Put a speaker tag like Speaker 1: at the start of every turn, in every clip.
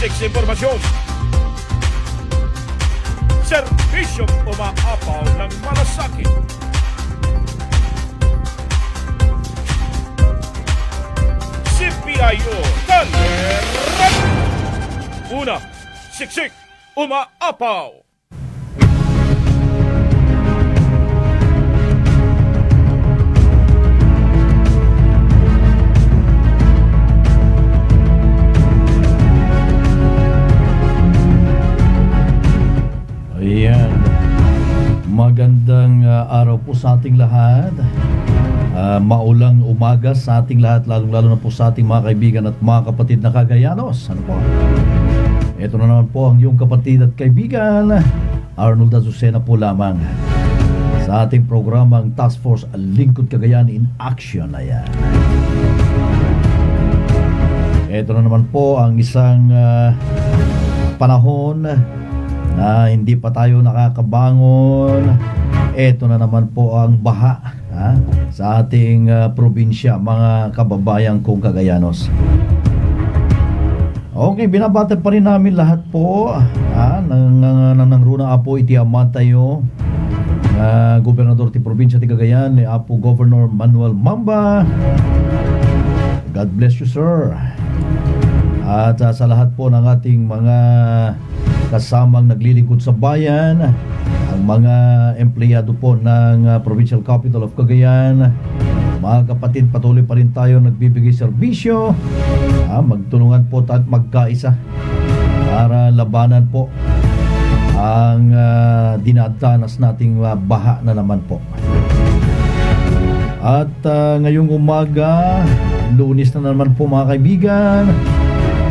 Speaker 1: Six impormasyon. Serbisyong umaapaw ng malasakit. CPIO Talera. Una, siksik, umaapaw.
Speaker 2: Ayan. Magandang araw po sa ating lahat. Maulang umaga sa ating lahat, lalong-lalo na po sa ating mga kaibigan at mga kapatid na Cagayanos. Ano po? Ito na naman po ang iyong kapatid at kaibigan, Arnold Azucena po lamang sa ating programang Task Force Lingkod Cagayan in Action. Ayan. Ito na naman po ang isang panahon na hindi pa tayo nakakabangon. Ito na naman po ang baha sa ating probinsya, mga kababayan kong Cagayanos. Okay, binabati pa rin namin lahat po ng Runa Apo iti amat tayo Gobernador ti Probinsya ti Cagayan ni Apo Governor Manuel Mamba. God bless you, sir. At sa lahat po ng ating mga kasamang naglilingkod sa bayan, ang mga empleyado po ng Provincial Capital of Cagayan, mga kapatid, patuloy pa rin tayo nagbibigay serbisyo. Magtulungan po at magkaisa para labanan po ang dinadanas nating baha na naman po. At ngayong umaga, Lunes na naman po mga kaibigan,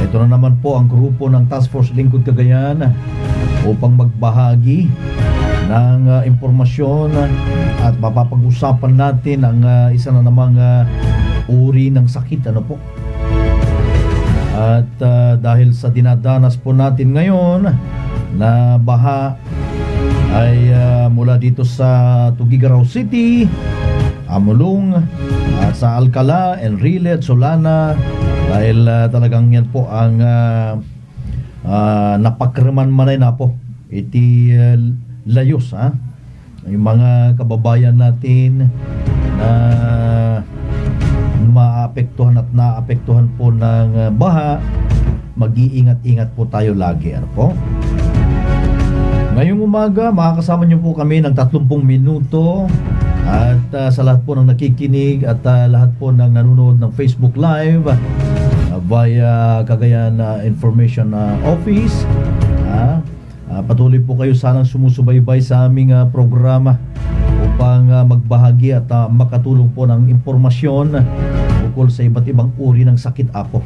Speaker 2: ito na naman po ang grupo ng Task Force Lingkod Cagayan upang magbahagi ng impormasyon at mapapag-usapan natin ang isa na namang uri ng sakit. Ano po? At dahil sa dinadanas po natin ngayon na baha ay mula dito sa Tuguegarao City, Amulong, sa Alcala, Enrile at Solana, dahil talagang yan po ang napakreman manay na po iti layos yung mga kababayan natin na maapektuhan at naapektuhan po ng baha. Mag-iingat-ingat po tayo lagi. Ano po? Ngayong umaga, makakasama niyo po kami ng 30 minuto. At sa lahat po ng nakikinig at lahat po ng nanonood ng Facebook Live via Cagayan Information Office, patuloy po kayo sanang sumusubaybay sa aming programa upang magbahagi at makatulong po ng impormasyon ukol sa iba't ibang uri ng sakit apo.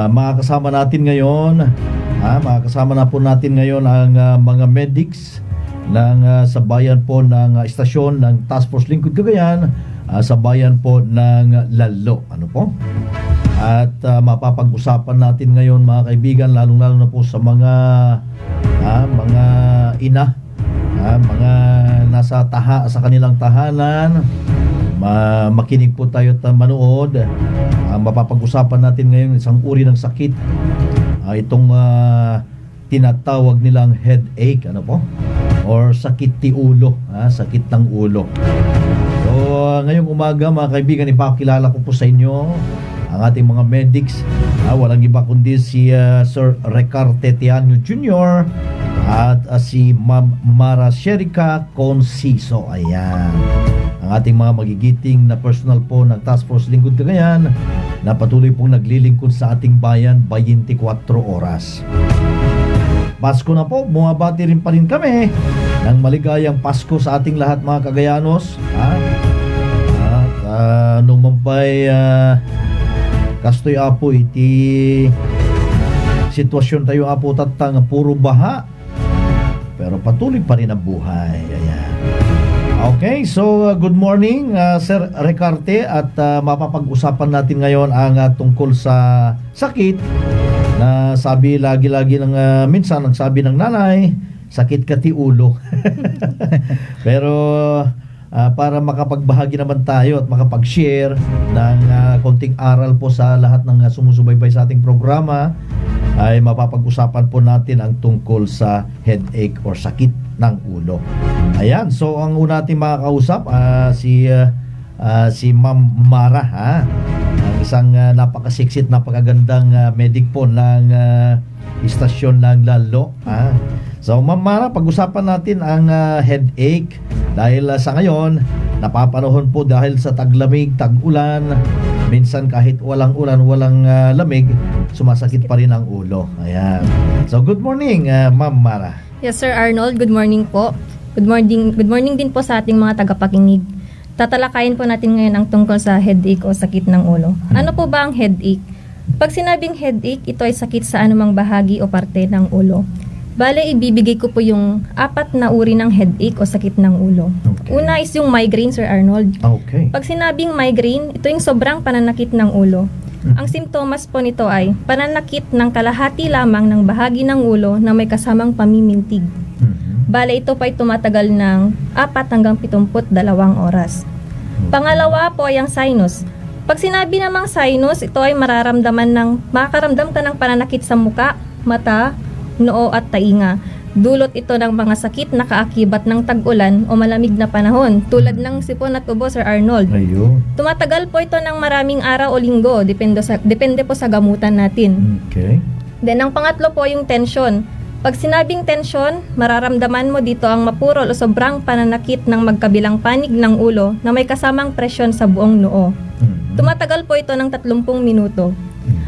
Speaker 2: Makakasama natin ngayon, makakasama na po natin ngayon ang mga medics ng sa bayan po ng istasyon ng Task Force Lingkod Cagayan, sa bayan po ng Lalo. Ano po? At mapapag-usapan natin ngayon mga kaibigan, lalong-lalo na po sa mga ina, mga nasa sa kanilang tahanan. Makinig po tayo at manood. Mapapag-usapan natin ngayon isang uri ng sakit, itong tinatawag nilang headache. Ano po? Or sakit ti ulo, sakit ng ulo. So ngayong umaga mga kaibigan, ipakilala ko po sa inyo ang ating mga medics. Walang iba kundi si Sir Recarte Tianyo Jr. at si Ma'am Mara Sherica Conciso. Ayan, ang ating mga magigiting na personal po ng Task Force Lingkod Cagayan na patuloy pong naglilingkod sa ating bayan 24 oras. Pasko na po, bumabati rin pa rin kami ng maligayang Pasko sa ating lahat mga Cagayanos. At nung mampay kastoy apo iti sitwasyon tayo apo tatang puro baha, pero patuloy pa rin ang buhay. Ayan. Okay, so good morning Sir Recarte, at mapapag-usapan natin ngayon ang tungkol sa sakit na sabi lagi-lagi ng minsan ang sabi ng nanay, sakit ka ti ulo. Pero para makapagbahagi naman tayo at makapag-share ng konting aral po sa lahat ng sumusubaybay sa ating programa, ay mapapag-usapan po natin ang tungkol sa headache or sakit ng ulo. Ayan, so ang una nating makakausap si Ma'am Mara, ang isang napakasiksit, napakagandang medic po ng istasyon ng Lalo. So Ma'am Mara, pag-usapan natin ang headache dahil sa ngayon napapanahon po dahil sa taglamig, tag-ulan, minsan kahit walang ulan, walang lamig, sumasakit pa rin ang ulo. Ayan. So good morning, Ma'am Mara.
Speaker 3: Yes, Sir Arnold. Good morning po. Good morning din po sa ating mga tagapakinig. Tatalakayin po natin ngayon ang tungkol sa headache o sakit ng ulo. Ano po ba ang headache? Pag sinabing headache, ito ay sakit sa anumang bahagi o parte ng ulo. Bale, ibibigay ko po yung 4 na uri ng headache o sakit ng ulo.
Speaker 2: Okay.
Speaker 3: Una is yung migraine, Sir Arnold.
Speaker 2: Okay.
Speaker 3: Pag sinabing migraine, ito yung sobrang pananakit ng ulo. Ang simptomas po nito ay pananakit ng kalahati lamang ng bahagi ng ulo na may kasamang pamimintig. Bale, ito pa ay tumatagal ng 4 hanggang 72 oras. Pangalawa po ay ang sinus. Pag sinabi namang sinus, ito ay makakaramdam ka ng pananakit sa muka, mata, noo at tainga. Dulot ito ng mga sakit na kaakibat ng tag-ulan o malamig na panahon, tulad ng sipon at ubo, Sir Arnold.
Speaker 2: Ayun.
Speaker 3: Tumatagal po ito ng maraming araw o linggo, depende po sa gamutan natin.
Speaker 2: Okay.
Speaker 3: Then ang pangatlo po yung tension. Pag sinabing tension, mararamdaman mo dito ang mapurol o sobrang pananakit ng magkabilang panig ng ulo na may kasamang presyon sa buong noo. Tumatagal po ito ng 30 minuto.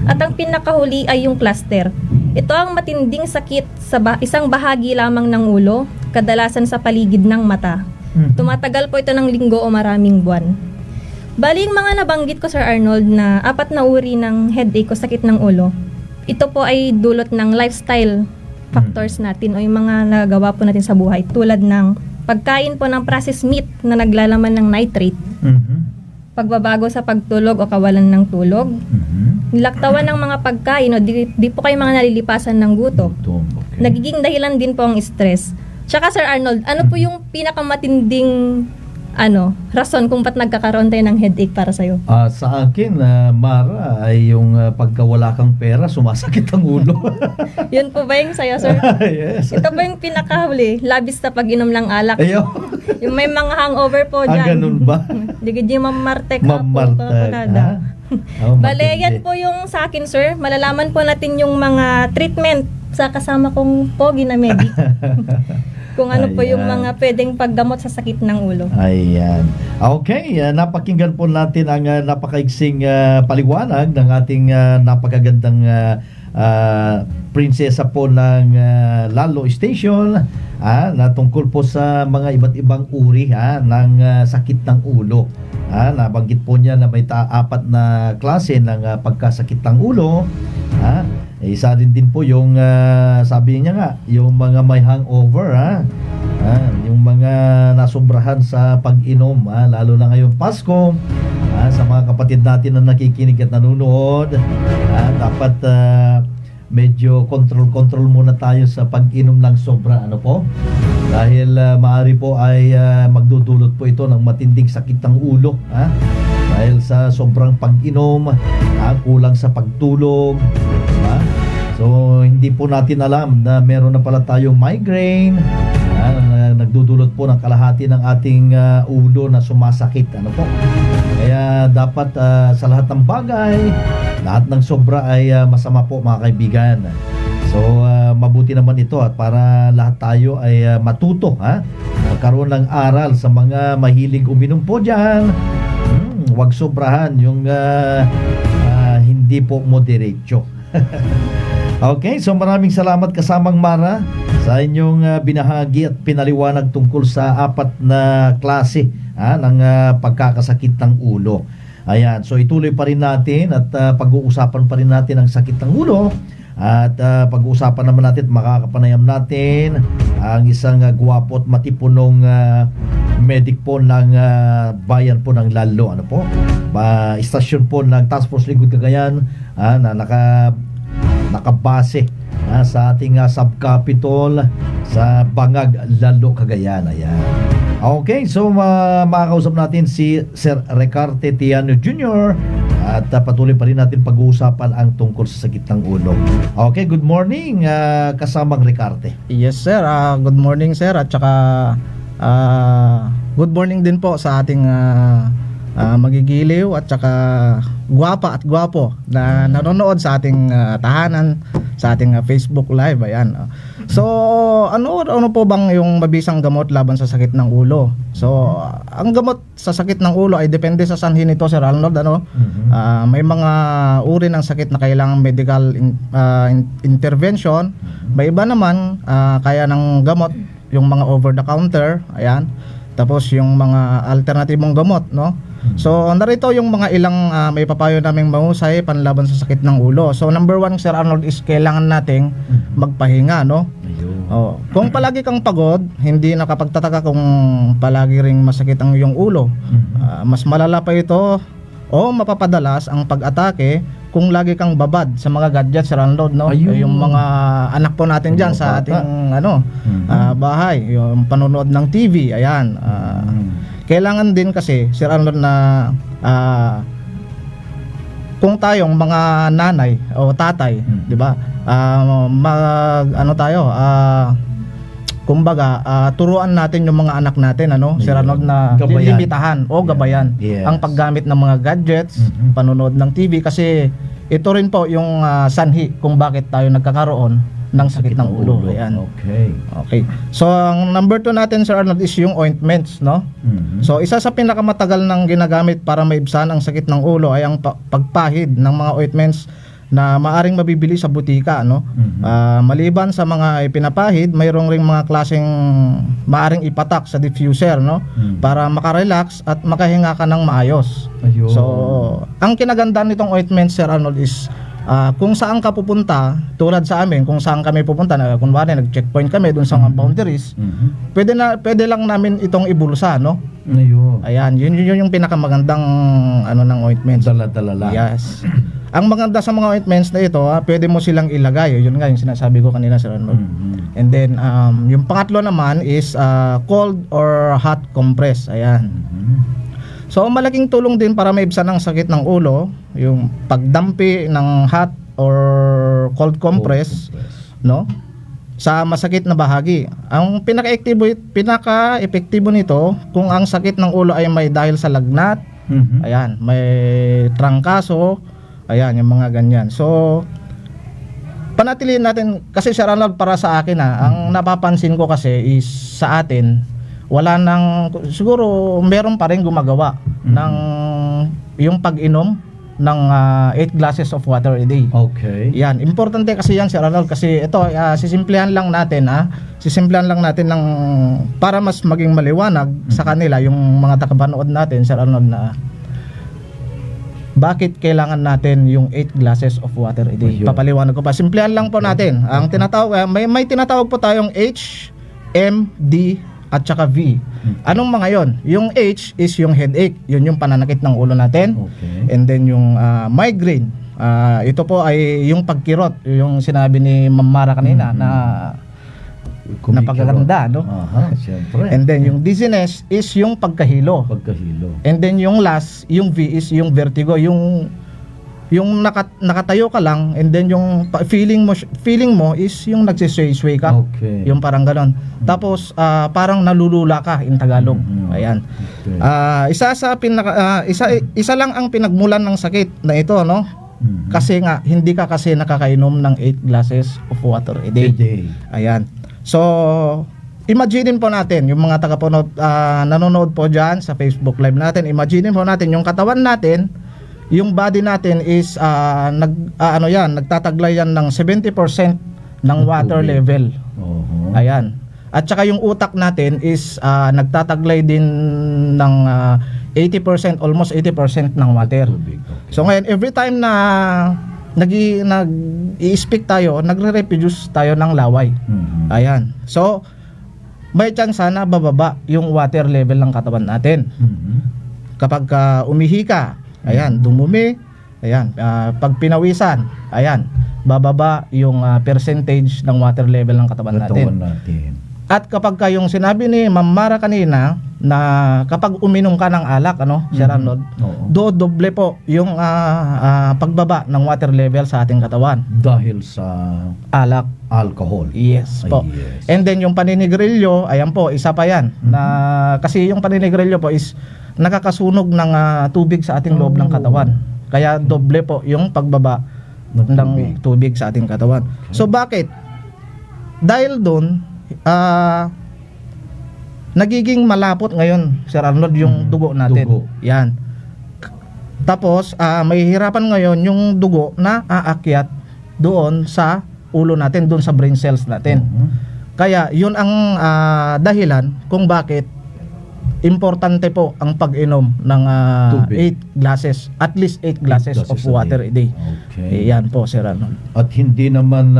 Speaker 3: At ang pinakahuli ay yung cluster. Ito ang matinding sakit sa isang bahagi lamang ng ulo, kadalasan sa paligid ng mata. Tumatagal po ito ng linggo o maraming buwan. Bali, yung mga nabanggit ko, Sir Arnold, na 4 na uri ng headache o sakit ng ulo, ito po ay dulot ng lifestyle factors natin o yung mga nagagawa po natin sa buhay, tulad ng pagkain po ng processed meat na naglalaman ng nitrate, pagbabago sa pagtulog o kawalan ng tulog, nilaktawan ng mga pagkain o di po kayo mga nalilipasan ng gutom.
Speaker 2: Okay.
Speaker 3: Nagiging dahilan din po ang stress. Tsaka, Sir Arnold, ano po yung pinakamatinding rason kung ba't nagkakaroon tayo ng headache para sa'yo?
Speaker 2: Sa akin, Mara, ay yung pagkawala kang pera, sumasakit ang ulo.
Speaker 3: Yun po ba yung sa'yo, Sir?
Speaker 2: Yes.
Speaker 3: Ito po yung pinakahuli, labis na pag-inom ng alak.
Speaker 2: Ayun.
Speaker 3: Yung may mga hangover po dyan.
Speaker 2: Ganun ba?
Speaker 3: Digid yung mamartek ka po.
Speaker 2: Mamartek,
Speaker 3: Bale, yan po yung sa akin, Sir. Malalaman po natin yung mga treatment sa kasama kong pogi na medic. Kung ano po yung mga pwedeng paggamot sa sakit ng ulo.
Speaker 2: Ayan. Okay, napakinggan po natin ang napakaigsing paliwanag ng ating napakagandang prinsesa po ng Lalo Station na tungkol po sa mga iba't ibang uri ng sakit ng ulo. Nabanggit po niya na may 4 na klase ng pagkasakit ng ulo. Isa din po yung sabi niya nga, yung mga may hangover, yung mga nasobrahan sa pag-inom, lalo na ngayong Pasko, sa mga kapatid natin na nakikinig at nanonood, dapat medyo control muna tayo sa pag-inom ng sobra, dahil maaari po ay magdudulot po ito ng matinding sakit ng ulo, dahil sa sobrang pag-inom, kulang sa pagtulog, so hindi po natin alam na meron na pala tayong migraine, na nagdudulot po ng kalahati ng ating ulo na sumasakit, kaya dapat sa lahat ng bagay, lahat ng sobra ay masama po, mga kaibigan. So mabuti naman ito at para lahat tayo ay matuto, magkaroon ng aral sa mga mahilig uminom po dyan. Huwag sobrahan yung hindi po moderate. Okay, so maraming salamat kasamang Mara sa inyong binahagi at pinaliwanag tungkol sa 4 na klase ng pagkakasakit ng ulo. Ayan, so ituloy pa rin natin at pag-uusapan pa rin natin ang sakit ng ulo. At pag-uusapan naman natin, makakapanayam natin ang isang gwapo at matipunong medic po ng bayan po ng Lalo. Istasyon po ng Task Force Lingkod Cagayan na nakabase sa ating subcapital sa Bangag, Lalo, Cagayan. Ayan. Okay, so makakausap natin si Sir Recarte Tiano Jr. At patuloy pa rin natin pag-uusapan ang tungkol sa sakit ng ulo. Okay, good morning kasamang Recarte.
Speaker 4: Yes sir, good morning sir at saka good morning din po sa ating magigiliw at saka gwapa at gwapo na nanonood sa ating tahanan, sa ating Facebook live. Ayan. So ano po bang yung mabisang gamot laban sa sakit ng ulo? So ang gamot sa sakit ng ulo ay depende sa sanhi nito, Sir Arnold, ano? May mga uri ng sakit na kailangan medical intervention. May iba naman kaya ng gamot yung mga over the counter, ayan. Tapos yung mga alternatibong gamot, no? So narito yung mga ilang may papayo naming mahusay panlaban sa sakit ng ulo. So number 1, Sir Arnold, is kailangan nating magpahinga, no? Oh, kung palagi kang pagod, hindi nakapagtataka kung palagi ring masakit ang iyong ulo. Mas malala pa ito o mapapadalas ang pag-atake kung lagi kang babad sa mga gadgets, Sir Arnold, no? Yung mga anak po natin diyan sa ating bahay, yung panonood ng TV, ayan. Kailangan din kasi, Sir Arnold, na kung tayong mga nanay o tatay, 'di ba? Kumbaga, turuan natin yung mga anak natin, ano, Sir Arnold, na limitahan o gabayan ang paggamit ng mga gadgets, panonood ng TV, kasi ito rin po yung sanhi kung bakit tayo nagkakaroon ng sakit ng ulo. Ayan. Okay. So ang number 2 natin, Sir Arnold, is yung ointments, no? So isa sa pinakamatagal ng ginagamit para maibsan ang sakit ng ulo ay ang pagpahid ng mga ointments na maaring mabibili sa butika, no? Maliban sa mga ipinapahid, mayroong ring mga klaseng maaring ipatak sa diffuser, no? Para makarelax at makahinga ka ng maayos. So ang kinagandaan nitong ointment, Sir Arnold, is kung saan ka pupunta, tulad sa amin, kung saan kami pupunta, kunwari nag-checkpoint kami dun sa mga boundaries, pwede lang namin itong ibulsa, no? Ayan, yun yung pinakamagandang ng ointments.
Speaker 2: Dala-dala lang.
Speaker 4: Yes. Ang maganda sa mga ointments na ito, pwede mo silang ilagay. Yun nga yung sinasabi ko kanina, Sir Arnold. And then yung pangatlo naman is cold or hot compress. Ayan. So malaking tulong din para maibsan ang sakit ng ulo yung pagdampi ng hot or cold compress, no? Sa masakit na bahagi. Ang pinaka-epektibo nito kung ang sakit ng ulo ay may dahil sa lagnat, ayan, may trangkaso, ayan, yung mga ganyan. So panatilihin natin, kasi, Sir Arnold, para sa akin ang napapansin ko kasi is sa atin wala nang, siguro meron pa rin gumagawa ng yung pag-inom ng 8 glasses of water a day.
Speaker 2: Okay.
Speaker 4: Yan, importante kasi yan, Sir Arnold, kasi ito sisimplihan lang natin ng para mas maging maliwanag sa kanila, yung mga takapanood natin, Sir Arnold, na bakit kailangan natin yung 8 glasses of water a day. Papaliwanag ko pa. Simplihan lang po natin. Ang tinatawag, may tinatawag po tayong H, M, D at saka V. Anong mga yon? Yung H is yung headache, yun yung pananakit ng ulo natin. And then yung migraine, ito po ay yung pagkirot, yung sinabi ni Ma'am Mara kanina na pagkaganda, no?
Speaker 2: Siyempre.
Speaker 4: And then yung dizziness is yung pagkahilo. And then yung last, yung V, is yung vertigo, yung nakatayo ka lang, and then yung feeling mo is yung nagsisway-sway ka. Yung parang ganon. Tapos parang nalulula ka in Tagalog. Ayan. Isa lang ang pinagmulan ng sakit na ito, no? Kasi nga hindi ka kasi nakakainom ng 8 glasses of water a day. Ayan. So imagine po natin yung mga nanonood po diyan sa Facebook live natin. Imagine po natin yung katawan natin, yung body natin is nagtataglay yan ng 70% ng water level. Ayan. At saka yung utak natin is nagtataglay din ng 80%, almost 80% ng water. So ngayon, every time na nag-i-speak tayo, nagre-reproduce tayo ng laway. Ayan. So may chance na bababa yung water level ng katawan natin. Kapag umihi ka, ayan, dumumi, ayan, pag pinawisan, ayan, bababa yung percentage ng water level ng katawan natin. At kapag yung sinabi ni Ma'am Mara kanina na kapag uminom ka ng alak, Sir Arnold,
Speaker 2: Oo.
Speaker 4: doble po yung pagbaba ng water level sa ating katawan.
Speaker 2: Dahil sa
Speaker 4: Alak.
Speaker 2: alcohol.
Speaker 4: Yes
Speaker 2: Ay,
Speaker 4: po.
Speaker 2: yes.
Speaker 4: And then yung paninigrilyo, ayan po, isa pa yan. Na, kasi yung paninigrilyo po is nakakasunog ng tubig sa ating loob ng katawan. Kaya doble po yung pagbaba
Speaker 2: Ng
Speaker 4: ng tubig sa ating katawan. So bakit? Dahil doon, nagiging malapot ngayon, Sir Arnold, yung dugo natin.
Speaker 2: Dugo.
Speaker 4: Yan. Tapos, may hirapan ngayon yung dugo na aakyat doon sa ulo natin, doon sa brain cells natin.
Speaker 2: Mhm.
Speaker 4: Kaya, yun ang dahilan kung bakit importante po ang pag-inom ng
Speaker 2: Tubig.
Speaker 4: 8 glasses, at least 8 glasses of
Speaker 2: glasses a
Speaker 4: water a day.
Speaker 2: Okay.
Speaker 4: Yan po, Sir Arnold.
Speaker 2: At hindi naman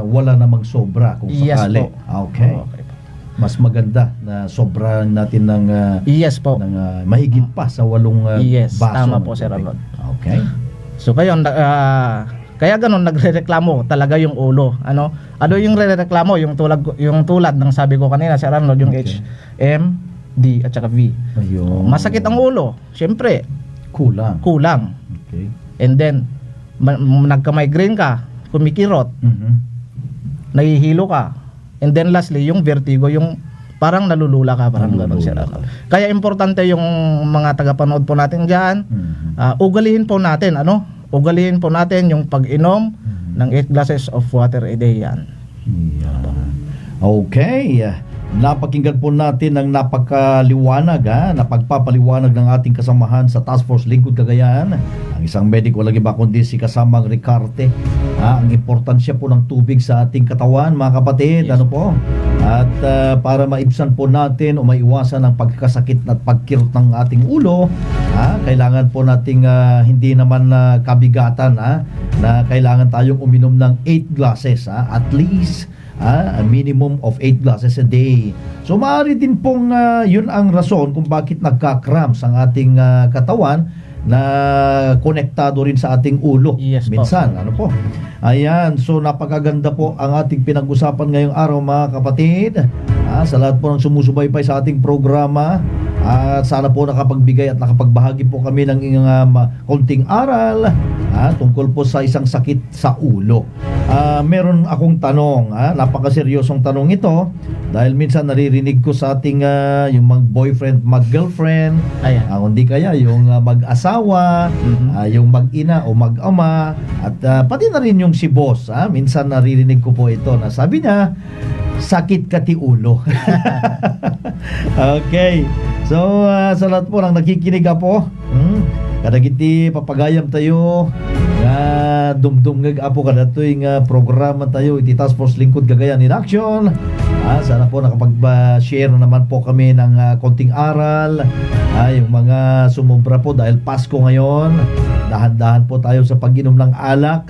Speaker 2: wala namang sobra kung
Speaker 4: Yes
Speaker 2: sakali.
Speaker 4: po.
Speaker 2: Okay.
Speaker 4: Okay po.
Speaker 2: Mas maganda na sobrahan natin ng
Speaker 4: Yes po.
Speaker 2: mahigit pa sa 8
Speaker 4: Yes,
Speaker 2: baso.
Speaker 4: tama
Speaker 2: ng
Speaker 4: po, Sir
Speaker 2: tubig.
Speaker 4: Arnold.
Speaker 2: Okay.
Speaker 4: So kayo, kaya ganun nagrereklamo talaga yung ulo. Ano yung rereklamo? Yung tulad ng sabi ko kanina, Sir Arnold, yung
Speaker 2: Okay.
Speaker 4: H, M, D at saka V.
Speaker 2: Ayun.
Speaker 4: Masakit ang ulo. Siyempre,
Speaker 2: Kulang.
Speaker 4: kulang.
Speaker 2: Okay.
Speaker 4: And then, nagka-migraine ka, kumikirot,
Speaker 2: Mhm.
Speaker 4: nahihilo ka. And then lastly, yung vertigo, yung parang nalulula ka, parang ganun, Sir
Speaker 2: Nalulula
Speaker 4: Arnold. Kaya importante yung mga tagapanood po natin diyan,
Speaker 2: Mhm.
Speaker 4: ugalihin po natin, ugalihin po natin yung pag-inom ng 8 glasses of water a day yan.
Speaker 2: Yan. Okay. Napakinggan po natin ang napakaliwanag, napagpapaliwanag ng ating kasamahan sa Task Force Lingkod Cagayan, ang isang medico, walang iba kundi si kasamang Ricarte. Ang importansya po ng tubig sa ating katawan, mga kapatid,
Speaker 4: Yes.
Speaker 2: ano po? At para maibsan po natin o maiwasan ang pagkakasakit at pagkirot ng ating ulo, kailangan po nating hindi naman kabigatan, na kailangan tayong uminom ng 8 glasses, at least a minimum of 8 glasses a day. So maaari din pong yun ang rason kung bakit nagka-cramps ang ating katawan, na konektado rin sa ating ulo.
Speaker 4: Yes po.
Speaker 2: Minsan, ano po? Ayan, so napakaganda po ang ating pinag-usapan ngayong araw, mga kapatid. Sa lahat po ng sumusubaybay sa ating programa, sana po nakapagbigay at nakapagbahagi po kami ng konting aral tungkol po sa isang sakit sa ulo. Meron akong tanong, napakaseryosong tanong ito, dahil minsan naririnig ko sa ating yung mag-boyfriend, mag-girlfriend,
Speaker 4: Ayan.
Speaker 2: kundi kaya yung mag-asawa,
Speaker 4: Mhm.
Speaker 2: yung mag-ina o mag-ama, at pati na rin yung si boss. Minsan naririnig ko po ito na sabi niya, sakit ka ti ulo. Okay. So, sa lahat po ng nakikinig po, kadagiti papagayam tayo, nga dumdumgag apo kadatoy nga programa tayo, iti Task Force Lingkod Cagayan in Action. Sana po nakapag-share naman po kami ng konting aral. Yung mga sumubra po dahil Pasko ngayon, dahan-dahan po tayo sa pag-inom ng alak.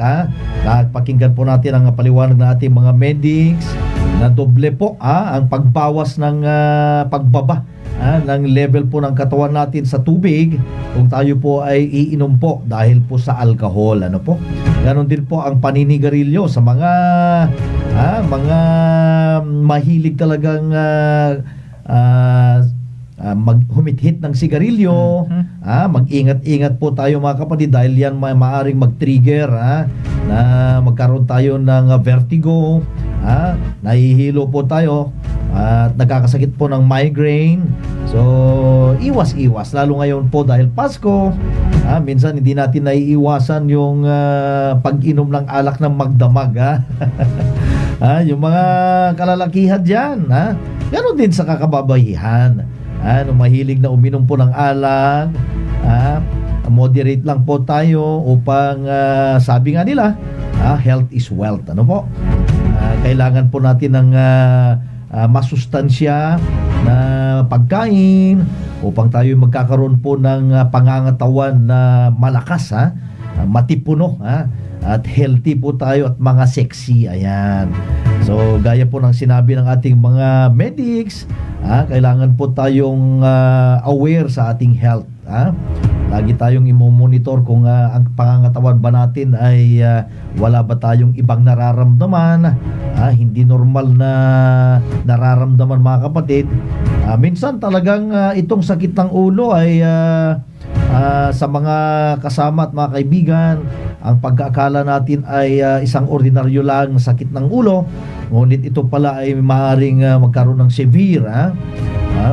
Speaker 2: Pakinggan po natin ang paliwanag ng ating mga medics na doble po ang pagbawas ng pagbaba ng level po ng katawan natin sa tubig kung tayo po ay iinom po dahil po sa alcohol. Ano po? Ganon din po ang paninigarilyo sa mga mahilig talagang humithit ng sigarilyo. Mag-ingat-ingat po tayo, mga kapatid, dahil yan maaring mag-trigger na magkaroon tayo ng vertigo, nahihilo po tayo at nagkakasakit po ng migraine. So iwas-iwas, lalo ngayon po dahil Pasko. Minsan hindi natin naiiwasan yung pag-inom ng alak ng magdamag. Yung mga kalalakihan dyan, ganoon din sa kakababayihan. Mahilig na uminom po ng alak, moderate lang po tayo upang sabi nga nila, health is wealth. Ano po? Kailangan po natin ng masustansya na pagkain upang tayo magkakaroon po ng pangangatawan na malakas, matipuno, at healthy po tayo at mga sexy. Ayan. So gaya po ng sinabi ng ating mga medics, kailangan po tayong aware sa ating health. Lagi tayong imomonitor kung ang pangangatawan ba natin ay wala ba tayong ibang nararamdaman, hindi normal na nararamdaman, mga kapatid. Minsan talagang itong sakit ng ulo ay sa mga kasama at mga kaibigan, ang pagkaakala natin ay isang ordinaryo lang na sakit ng ulo, ngunit ito pala ay maaaring magkaroon ng severe,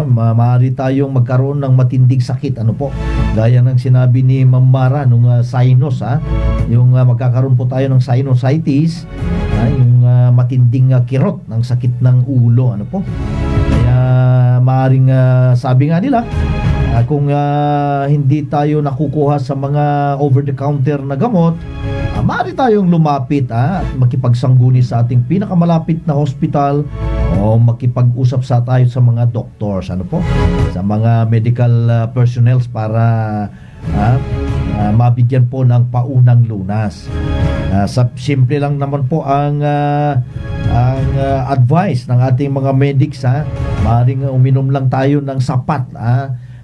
Speaker 2: maaari tayong magkaroon ng matinding sakit, gaya ng sinabi ni Ma'am Mara nung sinus, yung magkakaroon po tayo ng sinusitis, yung matinding kirot ng sakit ng ulo, kaya maaaring sabi nga nila, kung hindi tayo nakukuha sa mga over-the-counter na gamot, maaari tayong lumapit at makipagsangguni sa ating pinakamalapit na hospital o makipag-usap tayo sa mga doctors, sa mga medical personnels para mabigyan po ng paunang lunas. Simple lang naman po ang advice ng ating mga medics, maaaring uminom lang tayo ng sapat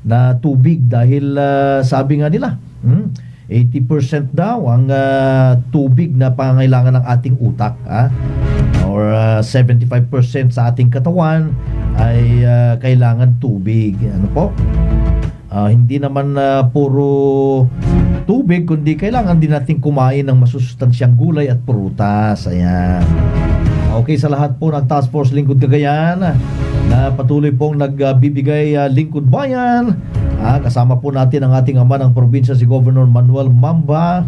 Speaker 2: na tubig dahil sabi nga nila 80% daw ang tubig na pangangailangan ng ating utak, or 75% sa ating katawan ay kailangan tubig. Hindi naman puro tubig, kundi kailangan din natin kumain ng masusustansyang gulay at prutas. Ayan. Okay, sa lahat po ng Task Force Lingkod Cagayan na patuloy pong nagbibigay lingkod bayan, kasama po natin ang ating ama ng probinsya, si Governor Manuel Mamba.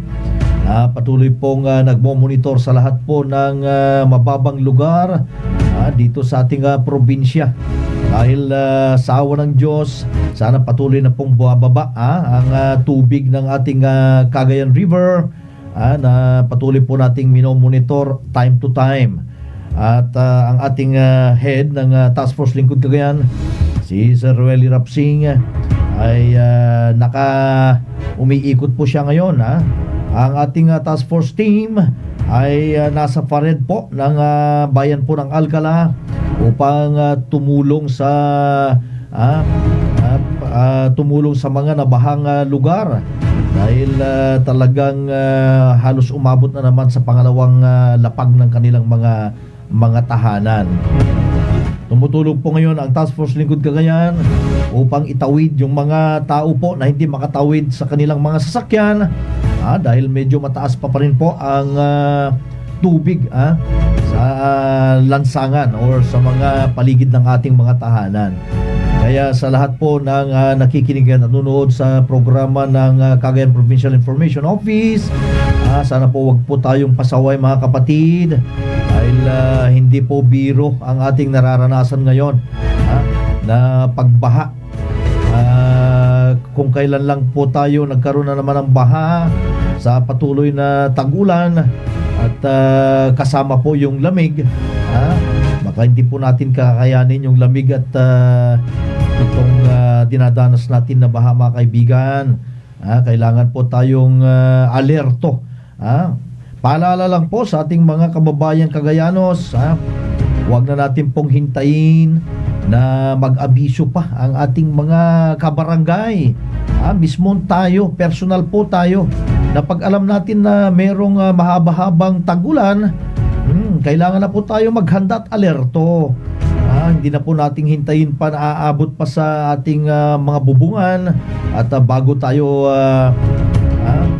Speaker 2: Patuloy pong nagmo-monitor sa lahat po ng mababang lugar dito sa ating probinsya. Dahil sa awa ng Diyos, sana patuloy na pong buwababa ang tubig ng ating Cagayan River, na patuloy po nating minomonitor time to time. At ang ating head ng Task Force Lingkod Cagayan, si Sir Rueli Rapsing, ay umiikot po siya ngayon. Ang ating task force team ay nasa pared po ng bayan po ng Alcala upang tumulong sa mga nabahang lugar, dahil talagang halos umabot na naman sa pangalawang lapag ng kanilang mga tahanan. Tumutulong po ngayon ang Task Force Lingkod Cagayan upang itawid yung mga tao po na hindi makatawid sa kanilang mga sasakyan, dahil medyo mataas pa rin po ang tubig sa lansangan or sa mga paligid ng ating mga tahanan. Kaya sa lahat po ng nakikinig at nanonood sa programa ng Cagayan Provincial Information Office, sana po wag po tayong pasaway, mga kapatid, dahil hindi po biro ang ating nararanasan ngayon na pagbaha. Kung kailan lang po tayo nagkaroon na naman ng baha sa patuloy na tag-ulan at kasama po yung lamig, baka hindi po natin kakayanin yung lamig at itong dinadanas natin na baha, mga kaibigan. Kailangan po tayong alerto. Paalala lang po sa ating mga kababayan Cagayanos, huwag na natin pong hintayin na mag-abiso pa ang ating mga kabarangay. Mismo tayo, personal po tayo, na pag alam natin na merong mahaba-habang tagulan, kailangan na po tayo maghanda at alerto. Hindi na po nating hintayin pa na aabot pa sa ating mga bubungan at bago tayo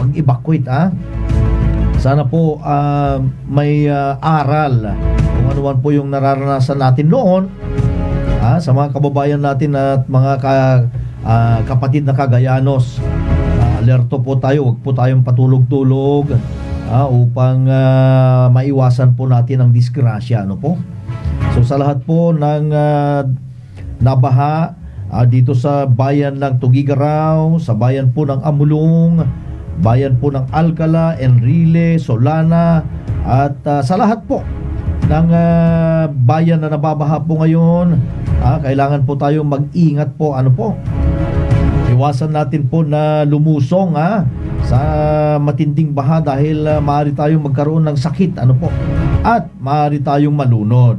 Speaker 2: mag-evacuate. Sana po may aral kung ano man po yung nararanasan natin noon, sa mga kababayan natin at mga kapatid na Cagayanos. Alerto po tayo, huwag po tayong patulog-tulog upang maiwasan po natin ang disgrasya, po. So sa lahat po ng nabaha dito sa bayan ng Tugigaraw, sa bayan po ng Amulong, bayan po ng Alcala, Enrile, Solana, at sa lahat po ng bayan na nababaha po ngayon, kailangan po tayong mag-ingat po, iwasan natin po na lumusong sa matinding baha, dahil maaari tayong magkaroon ng sakit, at maaari tayong malunod.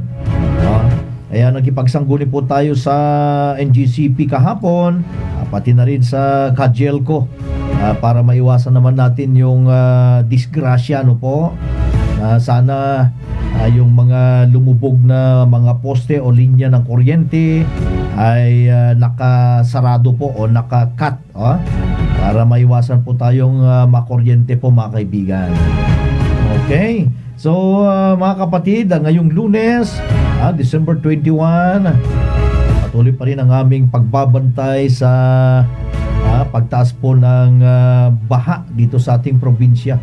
Speaker 2: Kaya nagkipagsangguni po tayo sa NGCP kahapon, pati na rin sa Kajelco, para maiwasan naman natin yung disgrasya, ano po. Sana yung mga lumubog na mga poste o linya ng kuryente ay nakasarado po o nakakat, para maiwasan po tayong makuryente po, mga kaibigan. Okay, so mga kapatid, ngayong Lunes, December 21, patuloy pa rin ang aming pagbabantay sa pagtaas po ng baha dito sa ating probinsya.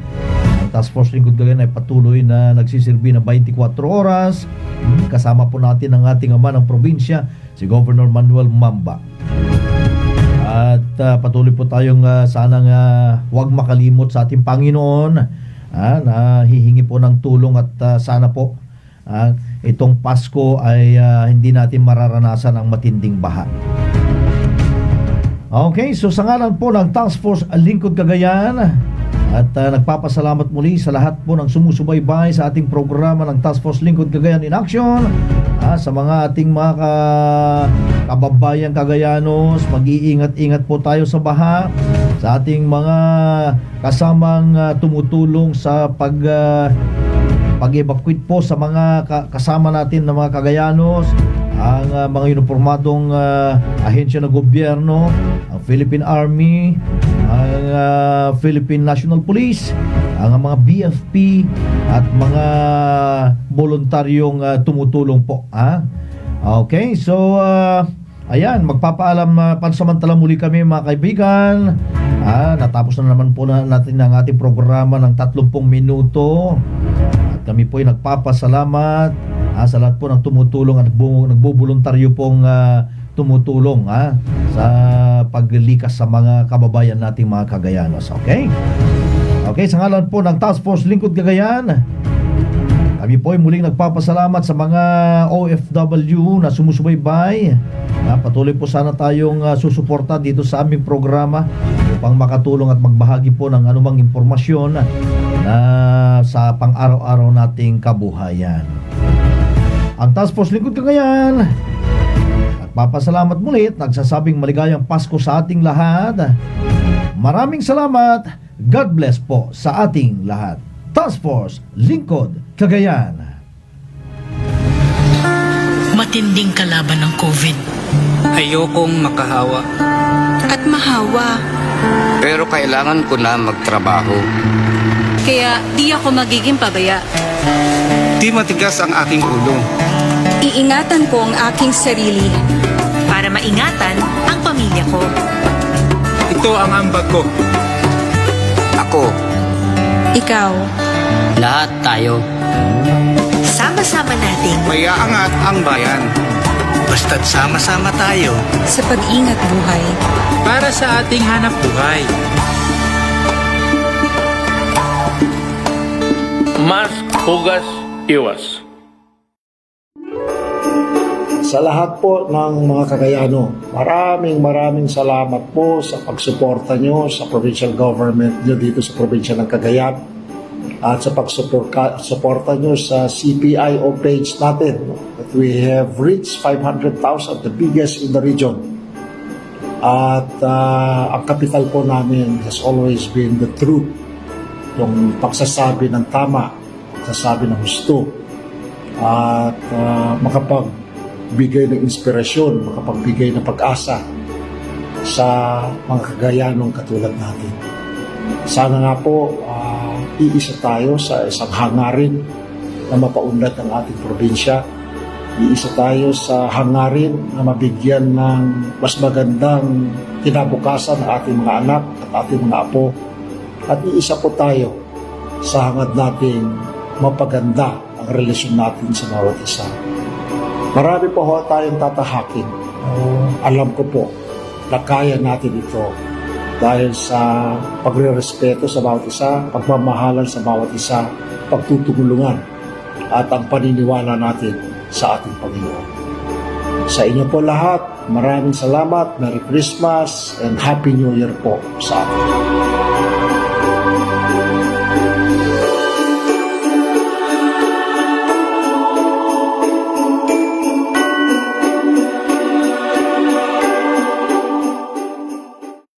Speaker 2: Ang Task Force Lingkod Cagayan ay patuloy na nagsisilbi ng 24 oras. Kasama po natin ang ating ama ng probinsya, si Governor Manuel Mamba. At patuloy po tayong sanang huwag makalimot sa ating Panginoon, na hihingi po ng tulong, at sana po itong Pasko ay hindi natin mararanasan ang matinding baha. Okay, so sa ngalan po ng Task Force Lingkod Cagayan, at nagpapasalamat muli sa lahat po ng sumusubaybay sa ating programa ng Task Force Lingkod Cagayan in Action, sa mga ating mga kababayan Cagayanos. Mag-iingat-ingat po tayo sa baha, sa ating mga kasamang tumutulong sa pag-evacuate po sa mga kasama natin na mga Cagayanos, ang mga uniformadong ahensya ng gobyerno, ang Philippine Army, ang Philippine National Police, ang mga BFP, at mga voluntaryong tumutulong po. Okay, so ayan, magpapaalam pansamantala muli kami, mga kaibigan. Natapos na naman po natin ang ating programa ng 30 minuto. At kami po ay nagpapasalamat sa lahat po ng tumutulong at nagboboluntaryo pong tumutulong sa paglikas sa mga kababayan nating mga Cagayanos. Okay? Okay, sa ngalan po ng Task Force Lingkod Cagayan, kami po ay muling nagpapasalamat sa mga OFW na sumusubaybay. Patuloy po sana tayong susuporta dito sa aming programa upang makatulong at magbahagi po ng anumang impormasyon na sa pang-araw-araw nating kabuhayan. Ang Task Force Lingkod Cagayan nagpapasalamat muli at nagsasabing maligayang Pasko sa ating lahat. Maraming salamat. God bless po sa ating lahat. Task Force Lingkod Cagayan.
Speaker 5: Matinding kalaban ng COVID.
Speaker 6: Ayokong makahawa.
Speaker 5: At mahawa.
Speaker 6: Pero kailangan ko na magtrabaho.
Speaker 5: Kaya di ako magiging pabaya.
Speaker 6: Di matigas ang aking ulo.
Speaker 5: Iingatan ko ang aking sarili. Para maingatan ang pamilya ko.
Speaker 6: Ito ang ambag ko. Ako.
Speaker 5: Ikaw.
Speaker 7: Lahat tayo.
Speaker 5: Sama-sama nating
Speaker 6: Mayaangat ang bayan.
Speaker 8: Basta't sama-sama tayo
Speaker 5: sa pag-ingat buhay.
Speaker 8: para sa ating hanap buhay.
Speaker 1: Mask, hugas, iwas.
Speaker 9: Sa lahat po ng mga Cagayano, maraming salamat po sa pagsuporta nyo sa provincial government nyo dito sa probinsya ng Cagayan at sa pagsuporta nyo sa CPIO page natin. That we have reached 500,000, the biggest in the region. At ang kapital po namin has always been the truth, yung pagsasabi ng tama, pagsasabi ng gusto, at makapagbigay ng inspirasyon, makapagbigay ng pag-asa sa mga Cagayanong katulad natin. Sana nga po iisa tayo sa isang hangarin na mapaunlad ang ating probinsya. Iisa tayo sa hangarin na mabigyan ng mas magandang kinabukasan ng ating mga anak at ating mga apo. At iisa po tayo sa hangad nating mapaganda ang relasyon natin sa bawat isa. Marami po ho tayong tatahakin. Alam ko po na kaya natin ito dahil sa pagre-respeto sa bawat isa, pagmamahalan sa bawat isa, pagtutulungan at ang paniniwala natin sa ating Panginoon. Sa inyo po lahat, maraming salamat, Merry Christmas and Happy New Year po sa atin.